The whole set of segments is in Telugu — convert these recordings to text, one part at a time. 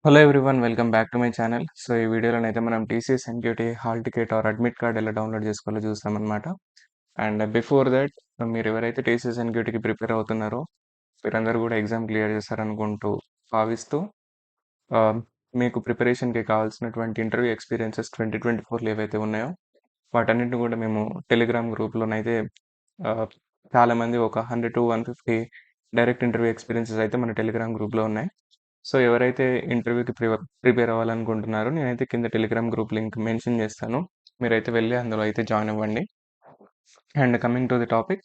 Hello everyone welcome back to my channel. So ఈ వీడియోలోనైతే మనం TCS NQT hall ticket or admit card ఎలా డౌన్లోడ్ చేసుకోవాలో చూస్తామన్నమాట. అండ్ బిఫోర్ దట్ మీరు ఎవరైతే టీసీఎస్ ఎన్‌క్యూటీకి ప్రిపేర్ అవుతున్నారో మీరందరూ కూడా ఎగ్జామ్ క్లియర్ చేస్తారనుకుంటూ భావిస్తూ ఆహ్, మీకు ప్రిపరేషన్‌కి కావాల్సినటువంటి ఇంటర్వ్యూ ఎక్స్‌పీరియన్సెస్ 2024లో ఏవైతే ఉన్నాయో వాటన్నిటిని కూడా మేము టెలిగ్రామ్ గ్రూప్‌లోనైతే ఆహ్, చాలామంది ఒక 100-150 డైరెక్ట్ ఇంటర్వ్యూ ఎక్స్‌పీరియన్సెస్ అయితే మన టెలిగ్రామ్ గ్రూప్‌లో ఉన్నాయి. సో ఎవరైతే ఇంటర్వ్యూకి ప్రిపేర్ అవ్వాలనుకుంటున్నారో నేనైతే కింద టెలిగ్రామ్ గ్రూప్ లింక్ మెన్షన్ చేస్తాను. మీరైతే వెళ్ళి అందులో అయితే జాయిన్ అవ్వండి. And coming to the topic,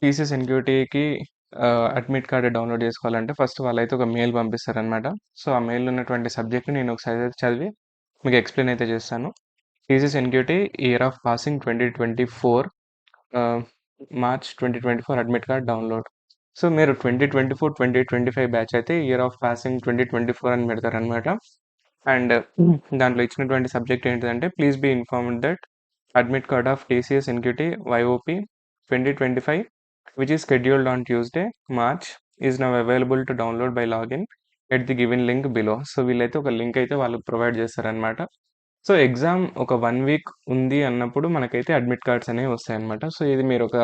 TCS ఎన్‌క్యూటీకి అడ్మిట్ కార్డ్ డౌన్లోడ్ చేసుకోవాలంటే ఫస్ట్ వాళ్ళైతే ఒక మెయిల్ పంపిస్తారనమాట. సో ఆ మెయిల్‌లో ఉన్నటువంటి సబ్జెక్ట్‌ని నేను ఒకసారి అయితే చదివి మీకు ఎక్స్‌ప్లెయిన్ అయితే చేస్తాను. TCS NQT year of passing 2024, ఆహ్, March 2024 admit card download. So మీరు 2024, 2025 బ్యాచ్ అయితే ఇయర్ ఆఫ్ పాసింగ్ 2024 అని పెడతారనమాట. అండ్ దాంట్లో ఇచ్చినటువంటి సబ్జెక్ట్ ఏంటిదంటే please be informed that admit card of TCS NQT YOP 2025 which is scheduled on Tuesday March is now available to download by login at the given link below. So వీళ్ళైతే ఒక లింక్ అయితే వాళ్ళు ప్రొవైడ్ చేస్తారనమాట. సో ఎగ్జామ్ ఒక 1 వీక్ ఉంది అన్నప్పుడు మనకైతే అడ్మిట్ కార్డ్స్ అనేవి వస్తాయన్నమాట. సో ఇది మీరు ఒక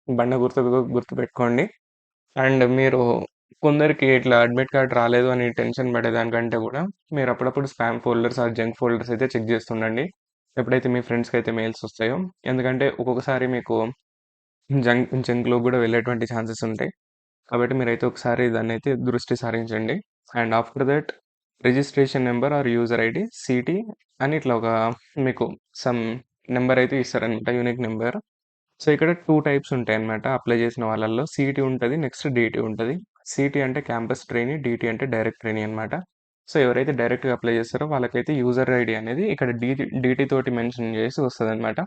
బండ గుర్తుపెట్టుకోండి. అండ్ మీరు కొందరికి ఇట్లా అడ్మిట్ కార్డ్ రాలేదు అని టెన్షన్ పడేదానికంటే కూడా మీరు అప్పుడప్పుడు spam folders or junk folders అయితే చెక్ చేస్తుండండి. ఎప్పుడైతే మీ ఫ్రెండ్స్‌కి అయితే మెయిల్స్ వస్తాయో. ఎందుకంటే ఒక్కొక్కసారి మీకు జంక్‌లోకి కూడా వెళ్ళేటువంటి ఛాన్సెస్ ఉంటాయి. కాబట్టి మీరైతే ఒకసారి దాన్నైతే దృష్టి సారించండి. And after that registration number or user ID CT అని ఇట్లా ఒక మీకు సమ్ నెంబర్ అయితే ఇస్తారనమాట, యూనిక్ నెంబర్. సో ఇక్కడ 2 టైప్స్ ఉంటాయన్నమాట అప్లై చేసిన వాళ్ళల్లో. సీఈటీ ఉంటది. నెక్స్ట్ డీటీ ఉంటది. సీఈటీ అంటే క్యాంపస్ ట్రైనీ, డీటీ అంటే డైరెక్ట్ ట్రైనీ అన్నమాట. సో ఎవరైతే డైరెక్ట్‌గా అప్లై చేస్తారో వాళ్ళకైతే యూజర్ ఐడీ అనేది ఇక్కడ డీటీ తోటి మెన్షన్ చేసి వస్తదన్నమాట.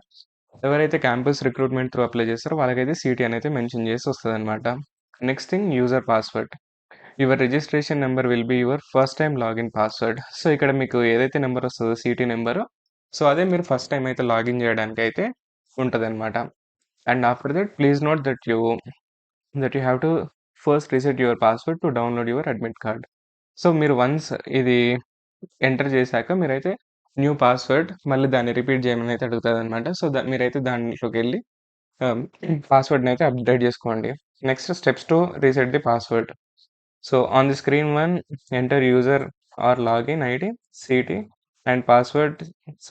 ఎవరైతే క్యాంపస్ రిక్రూట్‌మెంట్ త్రూ అప్లై చేస్తారో వాళ్ళకైతే సీఈటీ అనైతే మెన్షన్ చేసి వస్తదన్నమాట. Next thing user password. Your registration number will be your first time login password. So ఇక్కడ మీకు ఏదైతే నెంబర్ వస్తదో సీఈటీ నెంబరు, సో అదే మీరు ఫస్ట్ టైమ్ అయితే లాగిన్ చేయడానికైతే ఉంటదన్నమాట. And after that, please note that you have to first reset your password to download your admit card. So మీరు వన్స్ ఇది ఎంటర్ చేశాక మీరైతే న్యూ పాస్వర్డ్ మళ్ళీ దాన్ని రిపీట్ చేయమని అయితే అడుగుతదనమాట. సో మీరైతే దాంట్లోకెళ్ళి పాస్వర్డ్‌ని అయితే అప్డేట్ చేసుకోండి. Next steps to reset the password. So on the screen 1 enter user or login ID, CT and password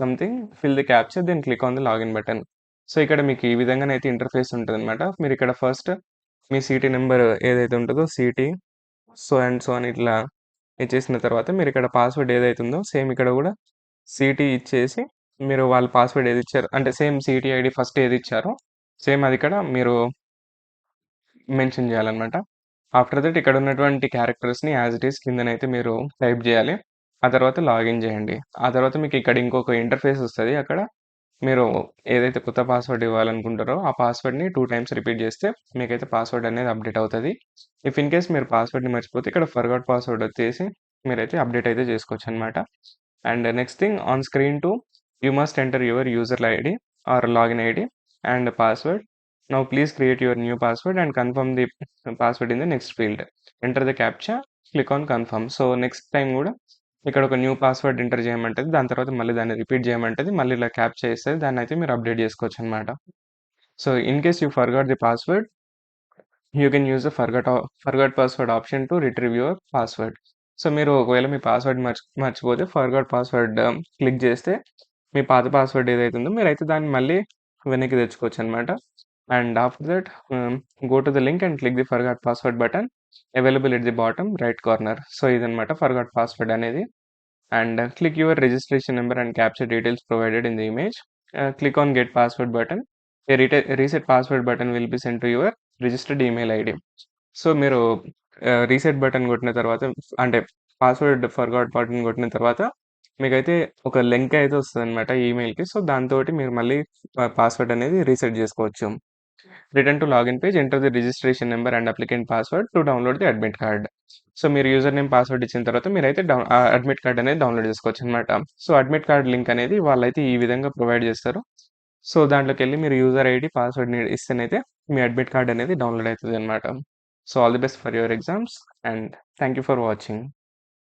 something, fill the captcha then click on the login button. So ఇక్కడ మీకు ఈ విధంగానైతే ఇంటర్ఫేస్ ఉంటదనమాట. మీరు ఇక్కడ ఫస్ట్ మీ సీటీ నెంబర్ ఏదైతే ఉంటదో సీటీ సో అండ్ సో అని ఇట్లా ఇచ్చేసిన తర్వాత మీరు ఇక్కడ పాస్వర్డ్ ఏదైతే ఉందో సేమ్ ఇక్కడ కూడా సీటీ ఇచ్చేసి మీరు వాళ్ళ పాస్వర్డ్ ఏది ఇచ్చారో అంటే సేమ్ సీటీ ఐడీ ఫస్ట్ ఏది ఇచ్చారో సేమ్ అది ఇక్కడ మీరు మెన్షన్ చేయాలన్నమాట. ఆఫ్టర్ దట్ ఇక్కడ ఉన్నటువంటి క్యారెక్టర్స్‌ని యాజ్ ఇట్ ఈజ్ కిందనైతే మీరు టైప్ చేయాలి. ఆ తర్వాత లాగిన్ చేయండి. ఆ తర్వాత మీకు ఇక్కడ ఇంకొక ఇంటర్ఫేస్ వస్తది. అక్కడ మీరు ఏదైతే కొత్త పాస్వర్డ్ ఇవ్వాలనుకుంటారో ఆ పాస్వర్డ్‌ని 2 టైమ్స్ రిపీట్ చేస్తే మీకైతే పాస్వర్డ్ అనేది అప్డేట్ అవుతది. ఇఫ్ ఇన్ కేస్ మీరు పాస్వర్డ్‌ని మర్చిపోతే ఇక్కడ ఫర్గాట్ పాస్వర్డ్ వచ్చేసి మీరైతే అప్డేట్ అయితే చేసుకోవచ్చనమాట. And next thing on screen 2 you must enter your user ID or login ID and password. Now please create your new password and confirm the password in the next field. Enter the captcha, click on confirm. So next time కూడా ఇక్కడ ఒక న్యూ పాస్వర్డ్ ఎంటర్ చేయమంటది. దాని తర్వాత మళ్ళీ దాన్ని రిపీట్ చేయమంటది. మళ్ళీ ఇలా క్యాప్చా ఇస్తది. దాన్నైతే మీరు అప్డేట్ చేసుకోవచ్చనమాట. So in case you forgot the password, you can use the forgot password option to retrieve your password. So మీరు ఒకవేళ మీ పాస్వర్డ్ మర్చిపోతే ఫర్గాట్ పాస్వర్డ్ క్లిక్ చేస్తే మీ పాత పాస్వర్డ్ ఏదైతే ఉందో మీరైతే దాన్ని మళ్ళీ వెనక్కి తెచ్చుకోవచ్చనమాట. And after that go to the link and click the forgot password button available at the bottom right corner. So ఇదనమాట ఫర్గాట్ పాస్వర్డ్ అనేది. And click your registration number and capture details provided in the image. Click on get password button. A reset password button will be sent to your registered email ID. So మీరు రీసెట్ బటన్ కొట్టిన తర్వాత అంటే పాస్వర్డ్ ఫర్గాట్ బటన్ కొట్టిన తర్వాత మీకైతే ఒక లింక్ అయితే వస్తదనమాట ఈమెయిల్‌కి. సో దాంతోటి మీరు మళ్ళీ పాస్వర్డ్ అనేది రీసెట్ చేసుకోవచ్చు. Return to login page, enter the registration number and applicant password to download the admit card. So మీరు యూజర్ నేమ్ పాస్వర్డ్ ఇచ్చిన తర్వాత మీరైతే అడ్మిట్ కార్డ్ అనేది డౌన్లోడ్ చేసుకోవచ్చు అనమాట. సో అడ్మిట్ కార్డ్ లింక్ అనేది వాళ్ళైతే ఈ విధంగా ప్రొవైడ్ చేస్తారు. సో దాంట్లోకెళ్ళి మీరు యూజర్ ఐడి పాస్వర్డ్‌ని ఇస్తేనైతే మీ అడ్మిట్ కార్డ్ అనేది డౌన్లోడ్ అవుతదనమాట. So all the best for your exams and thank you for watching.